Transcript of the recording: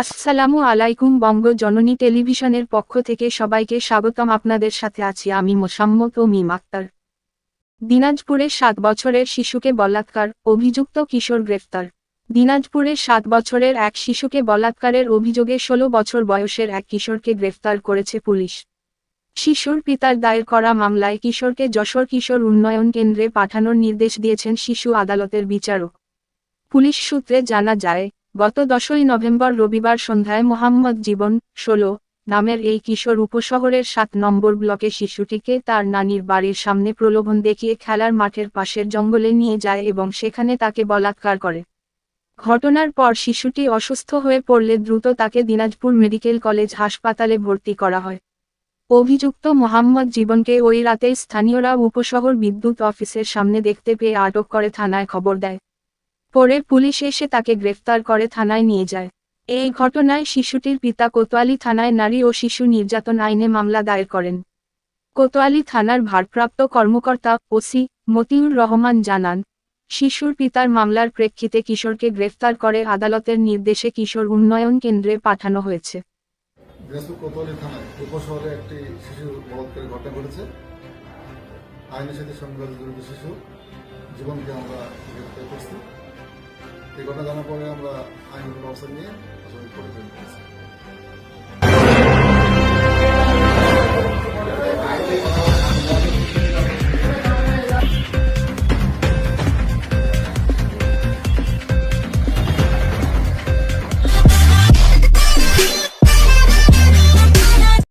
আসসালামু আলাইকুম। বঙ্গ জননী টেলিভিশনের পক্ষ থেকে সবাইকে স্বাগতম। আপনাদের সাথে আছি আমি মোসাম্মত ও মিম আক্তার। দিনাজপুরে 7 বছরের শিশুকে বলাৎকার, অভিযুক্ত কিশোর গ্রেফতার। দিনাজপুরে 7 বছরের এক শিশুকে বলাৎকারের অভিযোগে 16 বছর বয়সের এক কিশোরকে গ্রেফতার করেছে পুলিশ। শিশুর পিতার দায়ের করা মামলায় কিশোরকে যশোর কিশোর উন্নয়ন কেন্দ্রে পাঠানোর নির্দেশ দিয়েছেন শিশু আদালতের বিচারক। পুলিশ সূত্রে জানা যায়, গত 10ই নভেম্বর রবিবার সন্ধ্যায় মোহাম্মদ জীবন, 16, নামের এই কিশোর উপশহরের 7 নম্বর ব্লকে শিশুটিকে তার নানির বাড়ির সামনে প্রলোভন দেখিয়ে খেলার মাঠের পাশের জঙ্গলে নিয়ে যায় এবং সেখানে তাকে বলাৎকার করে। ঘটনার পর শিশুটি অসুস্থ হয়ে পড়লে দ্রুত তাকে দিনাজপুর মেডিকেল কলেজ হাসপাতালে ভর্তি করা হয়। অভিযুক্ত মোহাম্মদ জীবনকে ওই রাতেই স্থানীয়রা উপশহর বিদ্যুৎ অফিসের সামনে দেখতে পেয়ে আটক করে থানায় খবর দেয়। পরে পুলিশ এসে তাকে গ্রেফতার করে থানায় নিয়ে যায়। এই ঘটনায় শিশুটির পিতা কোতোয়ালী থানায় নারী ও শিশু নির্যাতন আইনে মামলা দায়ের করেন। কোতোয়ালী থানার ভারপ্রাপ্ত কর্মকর্তা ওসি মতিউর রহমান জানান, শিশুর পিতার মামলার প্রেক্ষিতে কিশোরকে গ্রেফতার করে আদালতের নির্দেশে কিশোর উন্নয়ন কেন্দ্রে পাঠানো হয়েছে। দিনাজপুর কোতোয়ালী থানায় উপশহরে একটি শিশু বলাৎকারের ঘটনা ঘটেছে। আইনের সাথে সংঘাতে জড়িত শিশু জীবনকে আমরা গ্রেফতার করছি। এই ঘটনা জানার পরে আমরা আইনগত ব্যবস্থা নিয়ে আসলে করে ফেলতেছি।